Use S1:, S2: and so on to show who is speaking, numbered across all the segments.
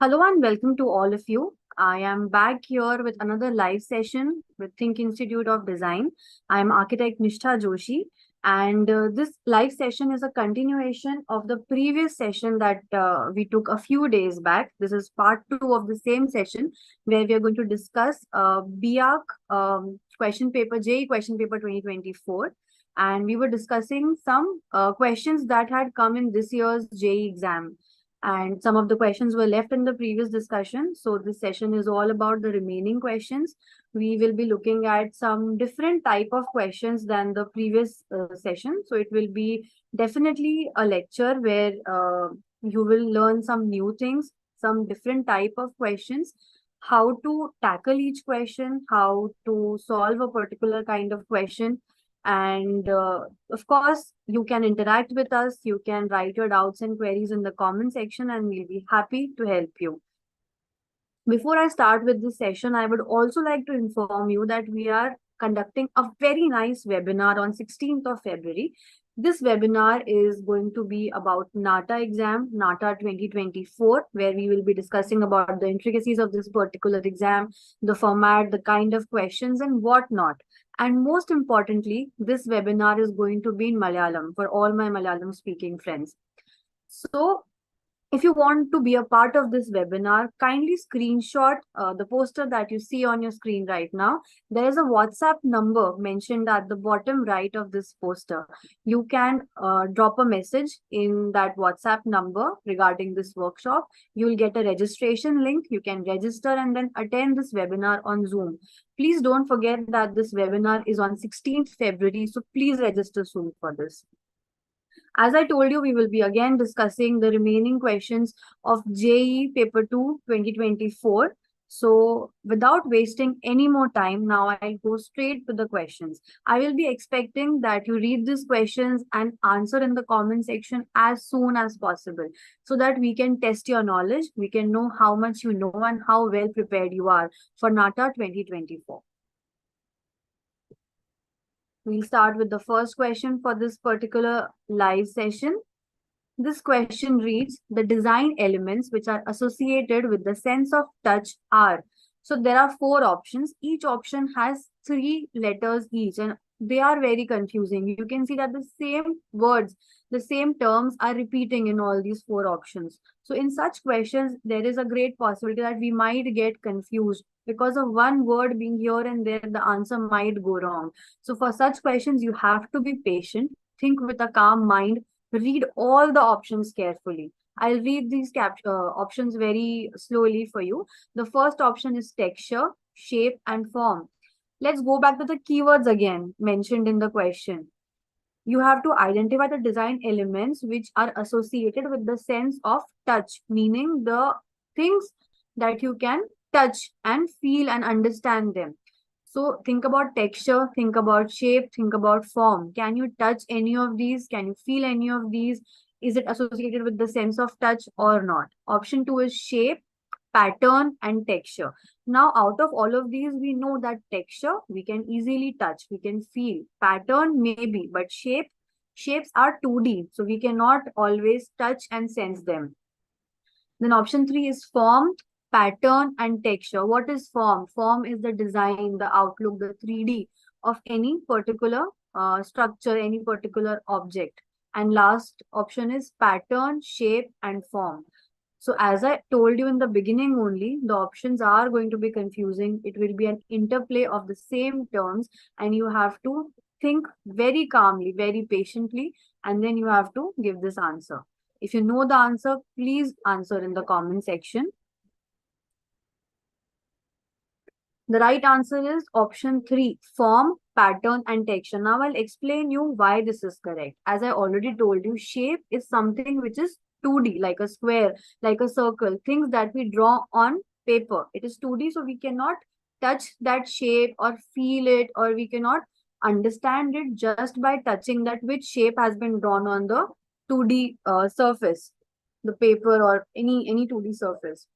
S1: Hello and welcome to all of you. I am back here with another live session with THiNC Institute of Design. I am architect Nishtha Joshi, and this live session is a continuation of the previous session that we took a few days back. This is part 2 of the same session where we are going to discuss B.Arch question paper, JEE question paper 2024. And we were discussing some questions that had come in this year's JEE exam, and some of the questions were left in the previous discussion. So this session is all about the remaining questions. We will be looking at some different type of questions than the previous session. So it will be definitely a lecture where you will learn some new things, some different type of questions, how to tackle each question, how to solve a particular kind of question. And of course, you can interact with us. You can write your doubts and queries in the comment section, and we'll be happy to help you. Before I start with this session, I would also like to inform you that we are conducting a very nice webinar on 16th of February. This webinar is going to be about NATA exam, NATA 2024, where we will be discussing about the intricacies of this particular exam, the format, the kind of questions and whatnot. And most importantly, this webinar is going to be in Malayalam for all my Malayalam speaking friends. So if you want to be a part of this webinar, kindly screenshot the poster that you see on your screen right now. There is a WhatsApp number mentioned at the bottom right of this poster. You can drop a message in that WhatsApp number regarding this workshop. You will get a registration link. You can register and then attend this webinar on Zoom. Please don't forget that this webinar is on 16th February. So please register soon for this. As I told you, we will be again discussing the remaining questions of JEE Paper 2 2024. So without wasting any more time, now I'll go straight to the questions. I will be expecting that you read these questions and answer in the comment section as soon as possible so that we can test your knowledge. We can know how much you know and how well prepared you are for NATA 2024. We'll start with the first question for this particular live session. This question reads, the design elements which are associated with the sense of touch are. So there are 4 options. Each option has 3 letters each, and they are very confusing. You can see that the same words, the same terms are repeating in all these 4 options. So in such questions, there is a great possibility that we might get confused because of one word being here and there, the answer might go wrong. So for such questions, you have to be patient, think with a calm mind, read all the options carefully. I'll read these options very slowly for you. The first option is texture, shape, and form. Let's go back to the keywords again mentioned in the question. You have to identify the design elements which are associated with the sense of touch, meaning the things that you can touch and feel and understand them. So think about texture, think about shape, think about form. Can you touch any of these? Can you feel any of these? Is it associated with the sense of touch or not? Option 2 is shape, pattern, and texture. Now, out of all of these, we know that texture, we can easily touch, we can feel. Pattern, maybe, but shapes are 2D, so we cannot always touch and sense them. Then option 3 is form, pattern, and texture. What is form? Form is the design, the outlook, the 3D of any particular structure, any particular object. And last option is pattern, shape, and form. So as I told you in the beginning only, the options are going to be confusing. It will be an interplay of the same terms, and you have to think very calmly, very patiently, and then you have to give this answer. If you know the answer, please answer in the comment section. The right answer is option 3, form, pattern, and texture. Now I'll explain you why this is correct. As I already told you, shape is something which is 2D, like a square, like a circle, things that we draw on paper. It is 2D, so we cannot touch that shape or feel it, or we cannot understand it just by touching that which shape has been drawn on the 2D surface, the paper or any 2D surface.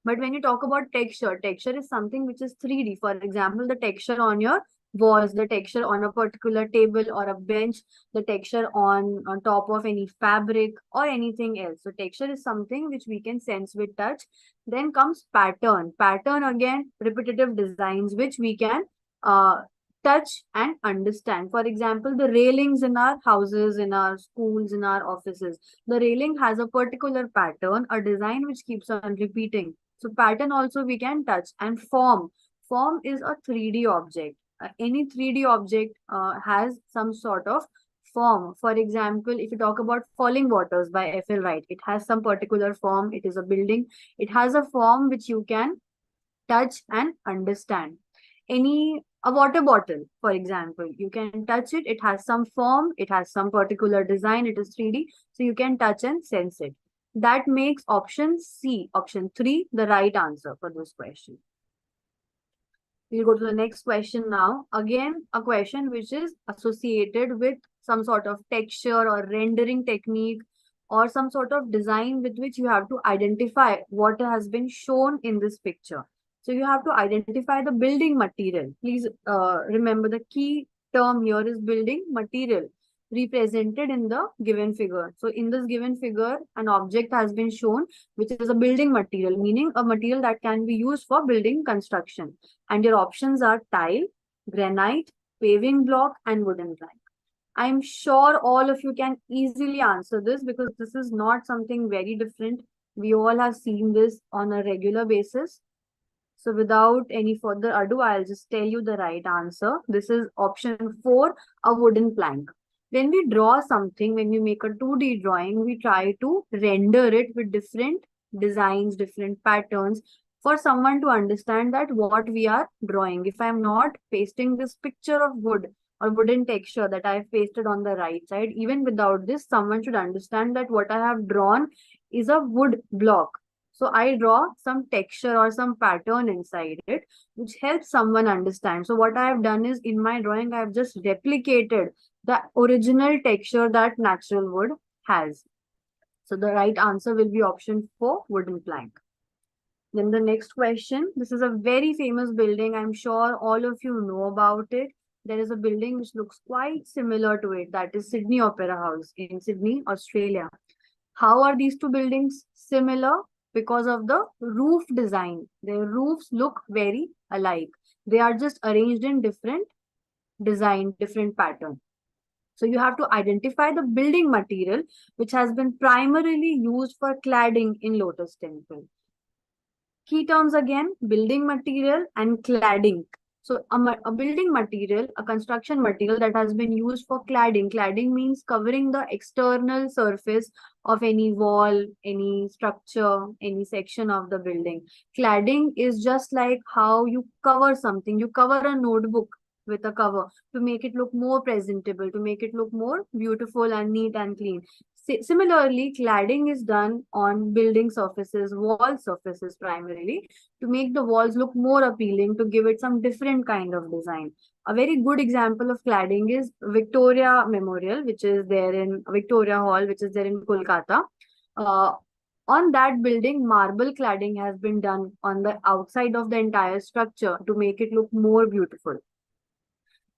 S1: But when you talk about texture, texture is something which is 3D. For example, the texture on your walls, the texture on a particular table or a bench, the texture on top of any fabric or anything else. So texture is something which we can sense with touch. Then comes pattern. Pattern again, repetitive designs which we can uh, touch and understand. For example, the railings in our houses, in our schools, in our offices. The railing has a particular pattern, a design which keeps on repeating. So pattern also we can touch. And form. Form is a 3D object. Any 3D object has some sort of form. For example, if you talk about Falling Waters by F.L. Wright, it has some particular form. It is a building. It has a form which you can touch and understand. A water bottle, for example, you can touch it. It has some form. It has some particular design. It is 3D. So you can touch and sense it. That makes option C, option 3, the right answer for this question. We'll go to the next question now. Again, a question which is associated with some sort of texture or rendering technique or some sort of design with which you have to identify what has been shown in this picture. So you have to identify the building material. Please remember the key term here is building material represented in the given figure. So in this given figure, an object has been shown, which is a building material, meaning a material that can be used for building construction. And your options are tile, granite, paving block, and wooden plank. I'm sure all of you can easily answer this because this is not something very different. We all have seen this on a regular basis. So without any further ado, I'll just tell you the right answer. This is option 4, a wooden plank. When we draw something, when we make a 2D drawing, we try to render it with different designs, different patterns for someone to understand that what we are drawing. If I'm not pasting this picture of wood or wooden texture that I've pasted on the right side, even without this, someone should understand that what I have drawn is a wood block. So I draw some texture or some pattern inside it, which helps someone understand. So what I have done is in my drawing, I have just replicated the original texture that natural wood has. So the right answer will be option 4, wooden plank. Then the next question, this is a very famous building. I'm sure all of you know about it. There is a building which looks quite similar to it. That is Sydney Opera House in Sydney, Australia. How are these two buildings similar? Because of the roof design. Their roofs look very alike. They are just arranged in different design, different pattern. So you have to identify the building material which has been primarily used for cladding in Lotus Temple. Key terms again, building material and cladding. So a building material, a construction material that has been used for cladding. Cladding means covering the external surface of any wall, any structure, any section of the building. Cladding is just like how you cover something. You cover a notebook with a cover to make it look more presentable, to make it look more beautiful and neat and clean. Similarly, cladding is done on building surfaces, wall surfaces primarily, to make the walls look more appealing, to give it some different kind of design. A very good example of cladding is Victoria Memorial, which is there in Victoria Hall, which is there in Kolkata. On that building, marble cladding has been done on the outside of the entire structure to make it look more beautiful.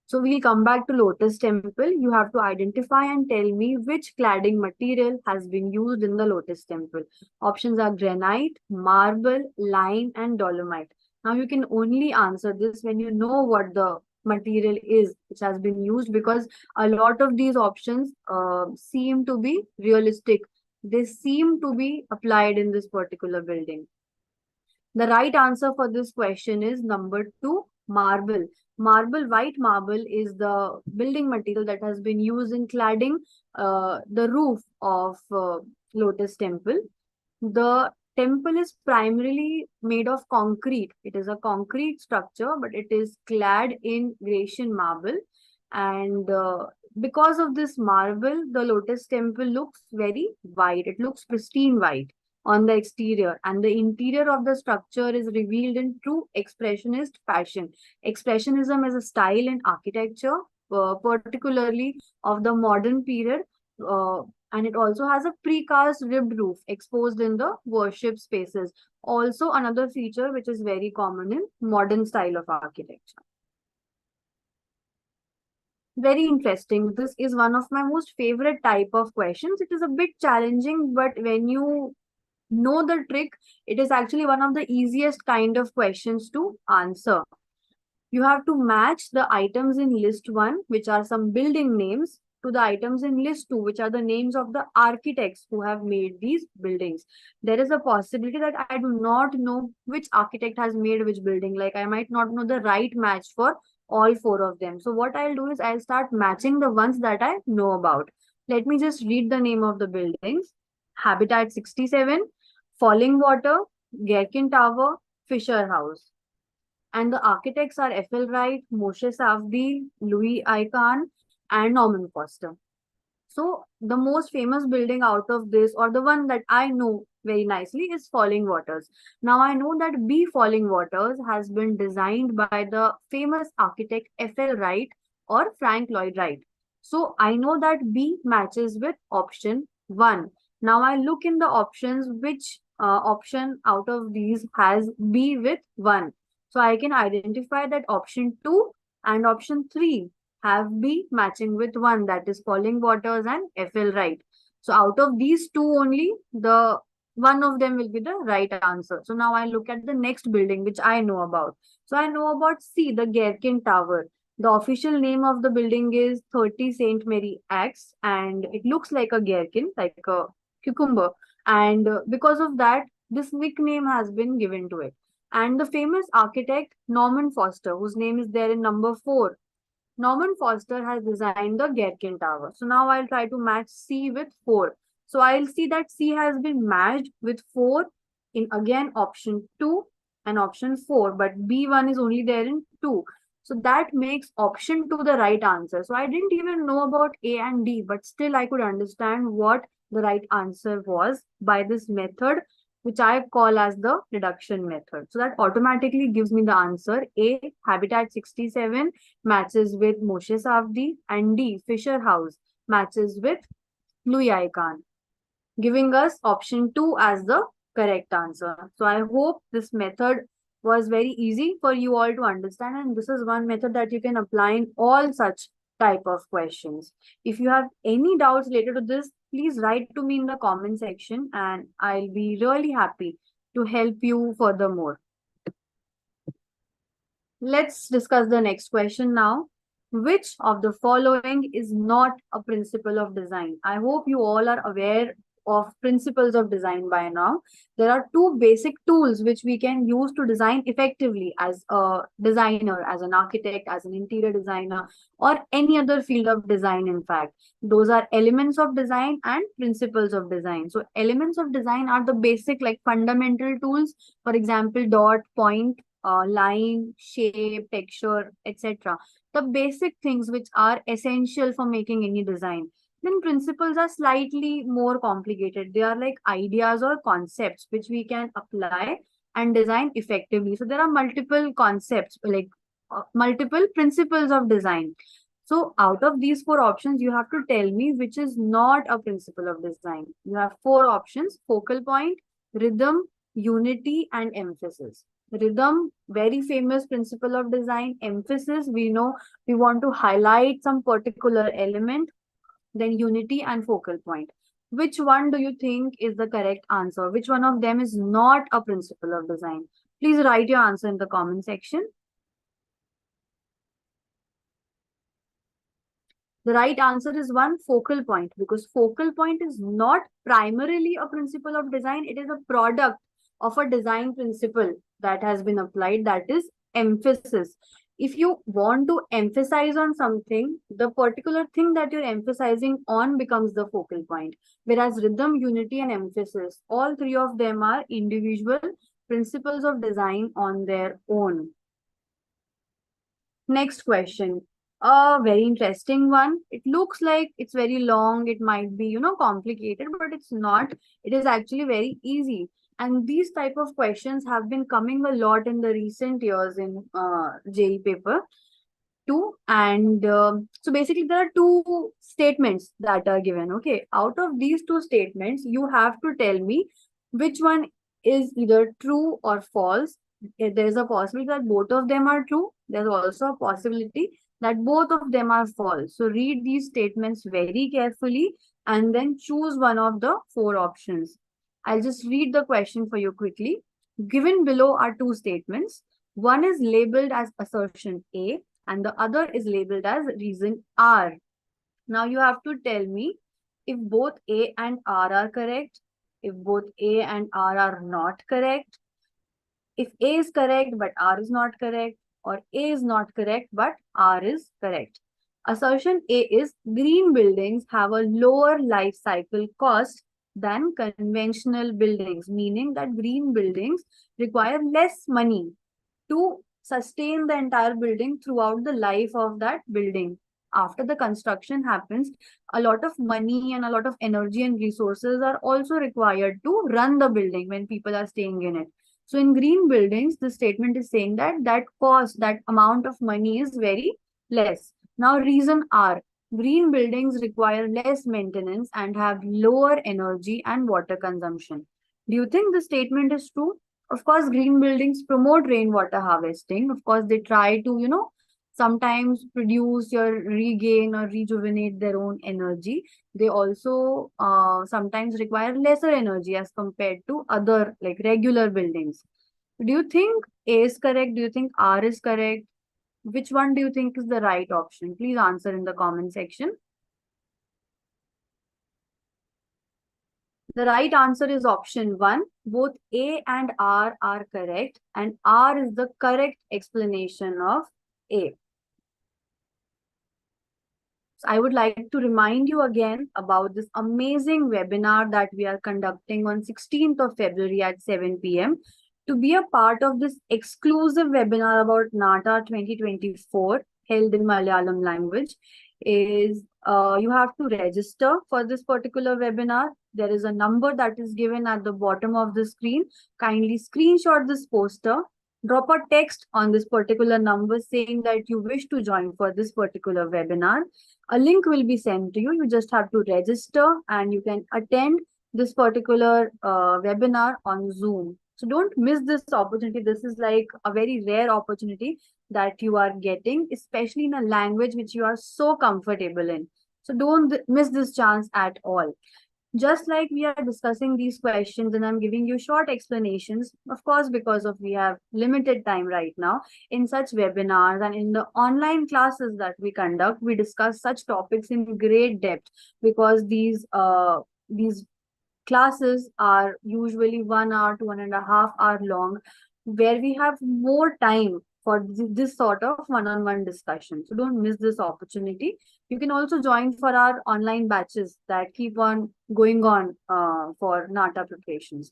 S1: So we'll come back to Lotus Temple. You have to identify and tell me which cladding material has been used in the Lotus Temple. Options are granite, marble, lime, and dolomite. Now you can only answer this when you know what the material is which has been used, because a lot of these options seem to be realistic. They seem to be applied in this particular building. The right answer for this question is number 2, marble. White marble is the building material that has been used in cladding the roof of Lotus Temple. The temple is primarily made of concrete. It is a concrete structure, but it is clad in Grecian marble. And because of this marble, the Lotus Temple looks very white. It looks pristine white on the exterior, and the interior of the structure is revealed in true expressionist fashion. Expressionism is a style in architecture, particularly of the modern period, and it also has a precast ribbed roof exposed in the worship spaces. Also, another feature which is very common in modern style of architecture. Very interesting. This is one of my most favorite type of questions. It is a bit challenging, but when you know the trick, it is actually one of the easiest kind of questions to answer. You have to match the items in list 1, which are some building names, to the items in list 2, which are the names of the architects who have made these buildings. There is a possibility that I do not know which architect has made which building. Like I might not know the right match for all 4 of them. So what I'll do is I'll start matching the ones that I know about. Let me just read the name of the buildings. Habitat 67, Falling Water, Gherkin Tower, Fisher House. And the architects are F.L. Wright, Moshe Safdie, Louis I. Kahn, and Norman Foster. So the most famous building out of this, or the one that I know very nicely, is Falling Waters. Now I know that B Falling Waters has been designed by the famous architect F.L. Wright or Frank Lloyd Wright. So I know that B matches with option 1. Now I look in the options which option out of these has B with 1. So I can identify that option 2 and option 3 have B matching with 1, that is Falling Waters and F.L. Wright. So out of these 2 only, the one of them will be the right answer. So now I look at the next building which I know about. So I know about C, the Gherkin Tower. The official name of the building is 30 St. Mary Axe, and it looks like a gherkin, like a cucumber. And because of that, this nickname has been given to it. And the famous architect Norman Foster, whose name is there in number 4, Norman Foster has designed the Gherkin Tower. So now I'll try to match C with 4. So I'll see that C has been matched with 4 in again option 2 and option 4, but B1 is only there in 2. So that makes option 2 the right answer. So I didn't even know about A and D, but still I could understand what the right answer was by this method, which I call as the reduction method. So that automatically gives me the answer. A, Habitat 67 matches with Moshe Safdie, and D, Fisher House matches with Louis I. Kahn, giving us option 2 as the correct answer. So I hope this method was very easy for you all to understand, and this is one method that you can apply in all such type of questions. If you have any doubts related to this, please write to me in the comment section and I'll be really happy to help you furthermore. Let's discuss the next question now. Which of the following is not a principle of design? I hope you all are aware of principles of design by now. There are 2 basic tools which we can use to design effectively as a designer, as an architect, as an interior designer, or any other field of design, in fact. Those are elements of design and principles of design. So elements of design are the basic, like fundamental tools. For example, dot, point, line, shape, texture, etc. The basic things which are essential for making any design. Then principles are slightly more complicated. They are like ideas or concepts which we can apply and design effectively. So there are multiple concepts, like multiple principles of design. So out of these 4 options, you have to tell me which is not a principle of design. You have 4 options: focal point, rhythm, unity, and emphasis. Rhythm, very famous principle of design. Emphasis, we know we want to highlight some particular element. Then unity and focal point. Which one do you think is the correct answer? Which one of them is not a principle of design? Please write your answer in the comment section. The right answer is 1, focal point, because focal point is not primarily a principle of design. It is a product of a design principle that has been applied, that is emphasis. If you want to emphasize on something, the particular thing that you're emphasizing on becomes the focal point. Whereas rhythm, unity, and emphasis, all 3 of them are individual principles of design on their own. Next question. A very interesting one. It looks like it's very long. It might be, complicated, but it's not. It is actually very easy. And these type of questions have been coming a lot in the recent years in JEE paper 2. And so basically there are 2 statements that are given. Okay. Out of these 2 statements, you have to tell me which one is either true or false. There's a possibility that both of them are true. There's also a possibility that both of them are false. So read these statements very carefully and then choose one of the four options. I'll just read the question for you quickly. Given below are two statements. One is labeled as assertion A and the other is labeled as reason R. Now you have to tell me if both A and R are correct, if both A and R are not correct, if A is correct but R is not correct, or A is not correct but R is correct. Assertion A is green buildings have a lower life cycle cost than conventional buildings, meaning that green buildings require less money to sustain the entire building throughout the life of that building. After the construction happens, a lot of money and a lot of energy and resources are also required to run the building when people are staying in it. So in green buildings, the statement is saying that that cost, that amount of money is very less. Now reason R, green buildings require less maintenance and have lower energy and water consumption. Do you think the statement is true? Of course, green buildings promote rainwater harvesting. Of course, they try to, sometimes produce or regain or rejuvenate their own energy. They also sometimes require lesser energy as compared to other like regular buildings. Do you think A is correct? Do you think R is correct? Which one do you think is the right option? Please answer in the comment section. The right answer is option 1. Both A and R are correct, and R is the correct explanation of A. So I would like to remind you again about this amazing webinar that we are conducting on 16th of February at 7 p.m. To be a part of this exclusive webinar about NATA 2024 held in Malayalam language is you have to register for this particular webinar. There is a number that is given at the bottom of the screen. Kindly screenshot this poster, drop a text on this particular number saying that you wish to join for this particular webinar. A link will be sent to you. You just have to register and you can attend this particular webinar on Zoom. So don't miss this opportunity. This is like a very rare opportunity that you are getting, especially in a language which you are so comfortable in. So don't miss this chance at all. Just like we are discussing these questions and I'm giving you short explanations, of course, because of we have limited time right now, in such webinars and in the online classes that we conduct, we discuss such topics in great depth because these classes are usually 1 hour to 1.5 hour long, where we have more time for this sort of one-on-one discussion. So don't miss this opportunity. You can also join for our online batches that keep on going on for NATA preparations.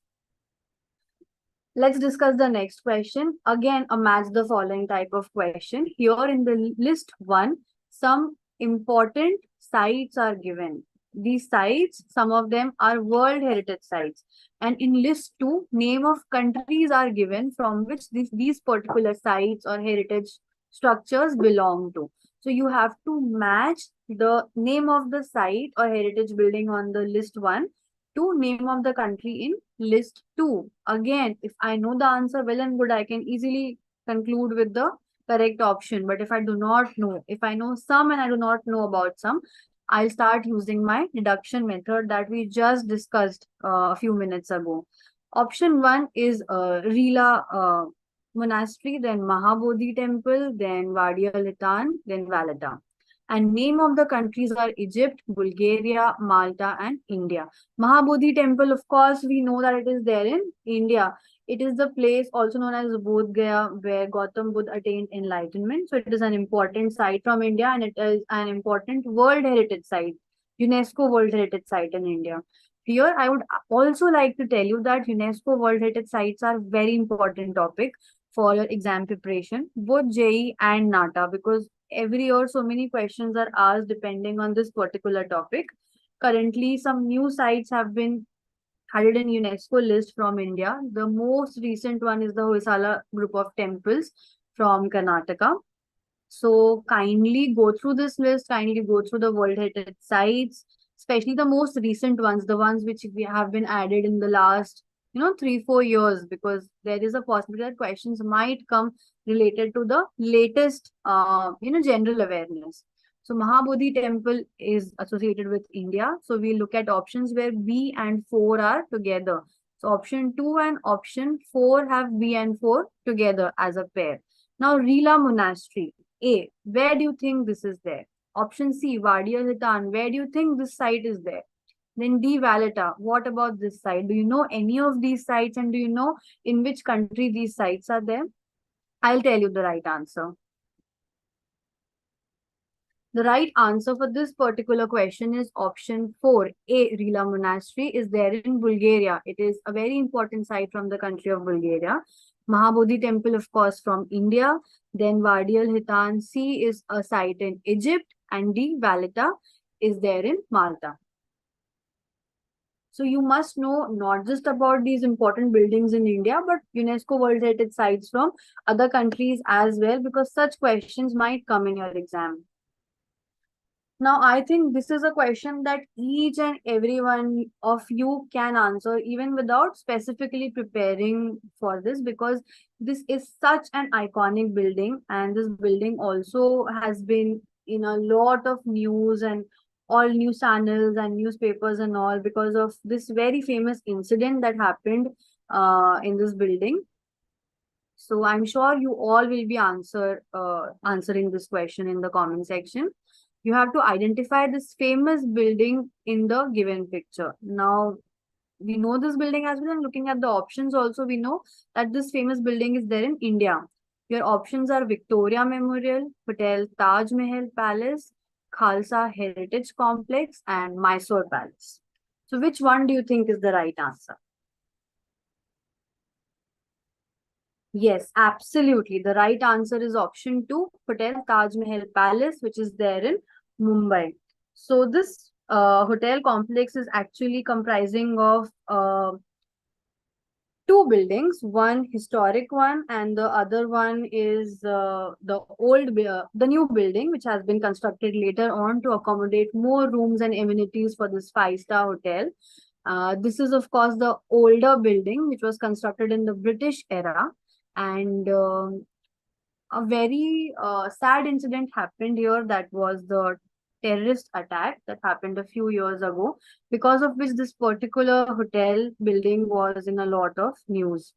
S1: Let's discuss the next question. Again, a match the following type of question. Here in the list 1, some important sites are given. These sites, some of them are World Heritage Sites. And in list 2, name of countries are given from which these particular sites or heritage structures belong to. So you have to match the name of the site or heritage building on the list 1 to name of the country in list 2. Again, if I know the answer well and good, I can easily conclude with the correct option. But if I do not know, if I know some and I do not know about some, I'll start using my deduction method that we just discussed a few minutes ago. Option 1 is Rila Monastery, then Mahabodhi Temple, then Vadia Litan, then Valletta. And name of the countries are Egypt, Bulgaria, Malta, and India. Mahabodhi Temple, of course, we know that it is there in India. It is the place also known as Bodh Gaya, where Gautam Buddha attained enlightenment. So it is an important site from India and it is an important World Heritage Site, UNESCO World Heritage Site in India. Here, I would also like to tell you that UNESCO World Heritage Sites are very important topic for your exam preparation, both JEE and NATA, because every year so many questions are asked depending on this particular topic. Currently, some new sites have been added in UNESCO list from India. The most recent one is the Hoysala group of temples from Karnataka. So kindly go through this list, kindly go through the World Heritage Sites, especially the most recent ones, the ones which we have been added in the last 3-4 years, because there is a possibility that questions might come related to the latest general awareness. So Mahabodhi temple is associated with India, so we look at options where B and 4 are together. So option 2 and option 4 have B and 4 together as a pair. Now Rila monastery, A, where do you think this is there? Option C, Vadia Hitan, where do you think this site is there? Then D, Valletta, what about this site? Do you know any of these sites, and do you know in which country these sites are there? I'll tell you the right answer. The right answer for this particular question is option 4. A, Rila Monastery is there in Bulgaria. It is a very important site from the country of Bulgaria. Mahabodhi temple, of course, from India. Then Wadi al-Hitan C is a site in Egypt. And D, Valletta, is there in Malta. So you must know not just about these important buildings in India, but UNESCO World Heritage Sites from other countries as well, because such questions might come in your exam. Now, I think this is a question that each and every one of you can answer, even without specifically preparing for this, because this is such an iconic building, and this building also has been in a lot of news and all news channels and newspapers and all, because of this very famous incident that happened in this building. So I'm sure you all will be answering this question in the comment section. You have to identify this famous building in the given picture. Now, we know this building as well, and looking at the options also, we know that this famous building is there in India. Your options are Victoria Memorial, Hotel Taj Mahal Palace, Khalsa Heritage Complex, and Mysore Palace. So which one do you think is the right answer? Yes, absolutely. The right answer is option 2, Hotel Taj Mahal Palace, which is there in Mumbai. So this hotel complex is actually comprising of two buildings, one historic one, and the other one is the new building, which has been constructed later on to accommodate more rooms and amenities for this 5-star hotel. This is, of course, the older building, which was constructed in the British era. And a very sad incident happened here, that was the terrorist attack that happened a few years ago, because of which this particular hotel building was in a lot of news.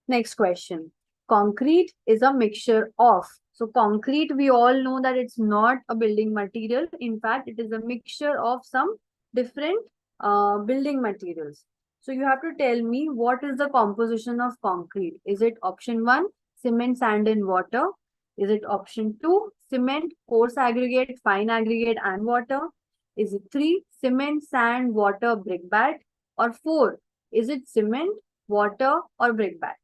S1: Next question. Concrete is a mixture of. So concrete, we all know that it's not a building material. In fact, it is a mixture of some different building materials. So you have to tell me, what is the composition of concrete? Is it option 1, cement, sand, and water? Is it option 2, cement, coarse aggregate, fine aggregate, and water? Is it 3, cement, sand, water, brickbat? Or 4, is it cement, water, or brickbat?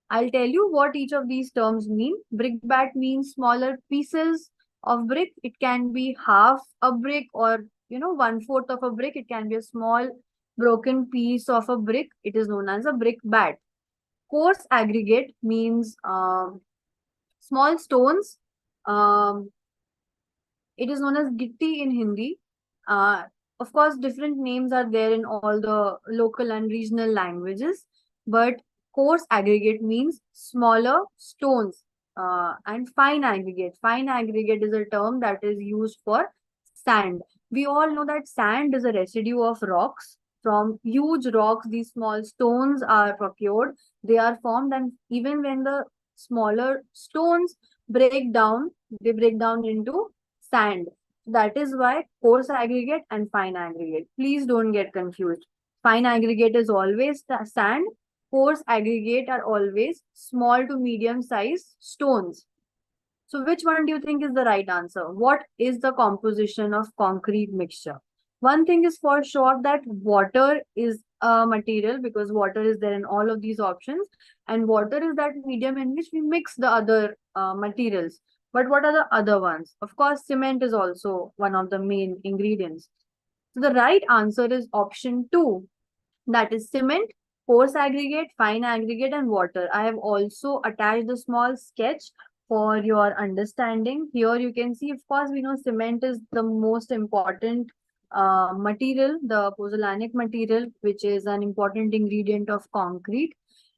S1: I'll tell you what each of these terms mean. Brickbat means smaller pieces of brick. It can be half a brick, or 1/4 of a brick. It can be a small broken piece of a brick. It is known as a brickbat. Coarse aggregate means small stones. It is known as gitti in Hindi. Of course, different names are there in all the local and regional languages, but coarse aggregate means smaller stones. And fine aggregate. Fine aggregate is a term that is used for sand. We all know that sand is a residue of rocks. From huge rocks, these small stones are procured. They are formed, and even when the smaller stones break down, they break down into sand. That is why coarse aggregate and fine aggregate. Please don't get confused. Fine aggregate is always sand. Coarse aggregate are always small to medium size stones. So which one do you think is the right answer? What is the composition of concrete mixture? One thing is for sure, that water is a material, because water is there in all of these options, and water is that medium in which we mix the other materials. But what are the other ones? Of course, cement is also one of the main ingredients. So the right answer is option 2, that is cement, coarse aggregate, fine aggregate, and water. I have also attached a small sketch for your understanding. Here you can see, of course, we know cement is the most important material, the pozzolanic material, which is an important ingredient of concrete.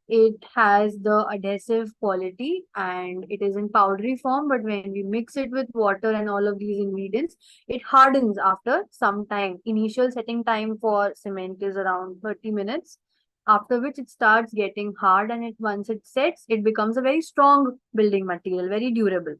S1: It has the adhesive quality and it is in powdery form, but when we mix it with water and all of these ingredients, it hardens after some time. Initial setting time for cement is around 30 minutes, after which it starts getting hard, and once it sets, it becomes a very strong building material, very durable.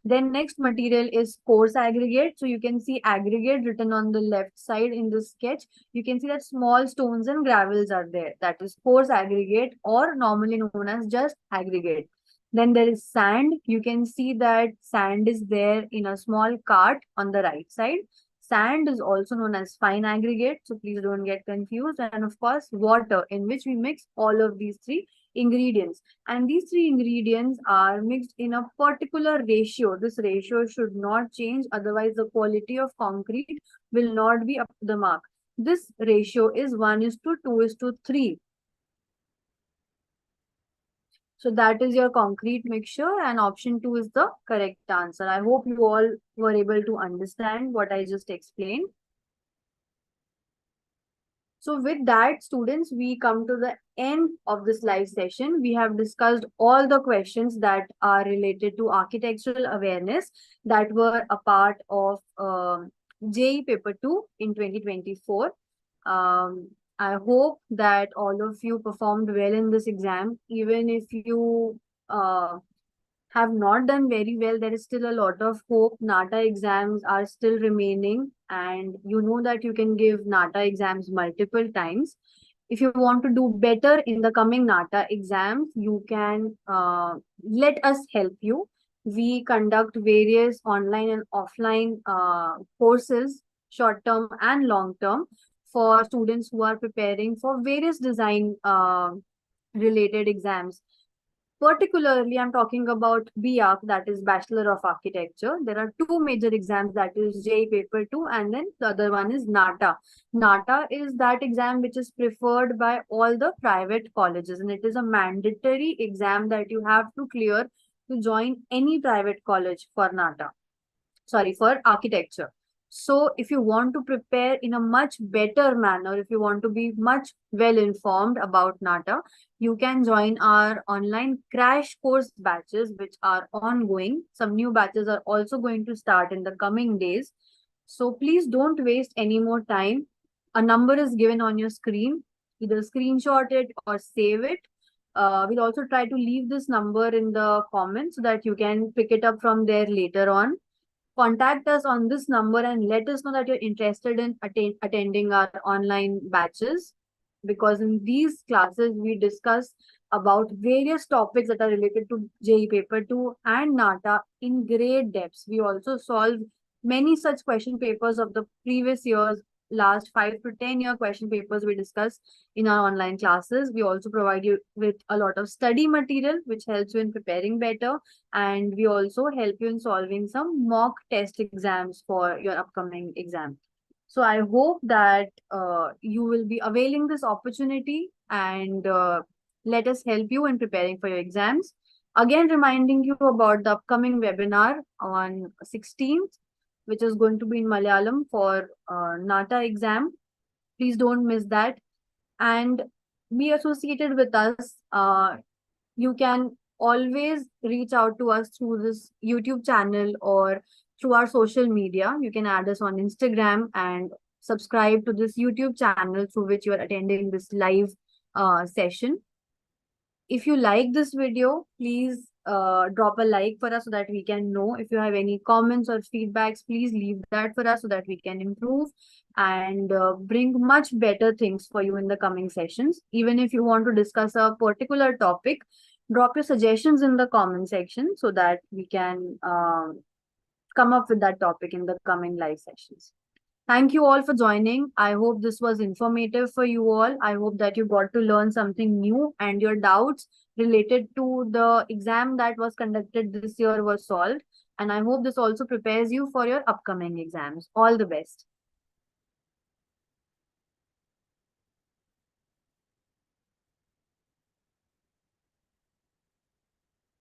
S1: Then next material is coarse aggregate. So you can see aggregate written on the left side in the sketch. You can see that small stones and gravels are there. That is coarse aggregate, or normally known as just aggregate. Then there is sand. You can see that sand is there in a small cart on the right side. Sand is also known as fine aggregate, so please don't get confused. And of course, water, in which we mix all of these three ingredients. And these three ingredients are mixed in a particular ratio. This ratio should not change, otherwise the quality of concrete will not be up to the mark. This ratio is 1:2:3. So that is your concrete mixture, and option 2 is the correct answer. I hope you all were able to understand what I just explained. So with that, students, we come to the end of this live session. We have discussed all the questions that are related to architectural awareness that were a part of JEE Paper 2 in 2024. I hope that all of you performed well in this exam. Even if you have not done very well, there is still a lot of hope. NATA exams are still remaining, and you know that you can give NATA exams multiple times. If you want to do better in the coming NATA exams, you can let us help you. We conduct various online and offline courses, short term and long term, for students who are preparing for various design related exams. Particularly, I'm talking about B.Arch, that is Bachelor of Architecture. There are two major exams, that is JEE Paper 2, and then the other one is NATA. NATA is that exam which is preferred by all the private colleges, and it is a mandatory exam that you have to clear to join any private college for NATA. Sorry, for architecture. So if you want to prepare in a much better manner, if you want to be much well informed about NATA, you can join our online crash course batches, which are ongoing. Some new batches are also going to start in the coming days. So please don't waste any more time. A number is given on your screen. Either screenshot it or save it. We'll also try to leave this number in the comments so that you can pick it up from there later on. Contact us on this number and let us know that you're interested in attending our online batches, because in these classes we discuss about various topics that are related to JEE Paper 2 and NATA in great depths. We also solve many such question papers of the previous years. Last 5 to 10 year question papers we discuss in our online classes. We also provide you with a lot of study material which helps you in preparing better, and we also help you in solving some mock test exams for your upcoming exam. So I hope that you will be availing this opportunity, and let us help you in preparing for your exams. Again, reminding you about the upcoming webinar on 16th, which is going to be in Malayalam for NATA exam. Please don't miss that, and be associated with us. You can always reach out to us through this YouTube channel or through our social media. You can add us on Instagram and subscribe to this YouTube channel through which you are attending this live session. If you like this video, please drop a like for us so that we can know. If you have any comments or feedbacks, please leave that for us so that we can improve and bring much better things for you in the coming sessions. Even if you want to discuss a particular topic, drop your suggestions in the comment section so that we can come up with that topic in the coming live sessions. Thank you all for joining. I hope this was informative for you all. I hope that you got to learn something new and your doubts related to the exam that was conducted this year were solved. And I hope this also prepares you for your upcoming exams. All the best.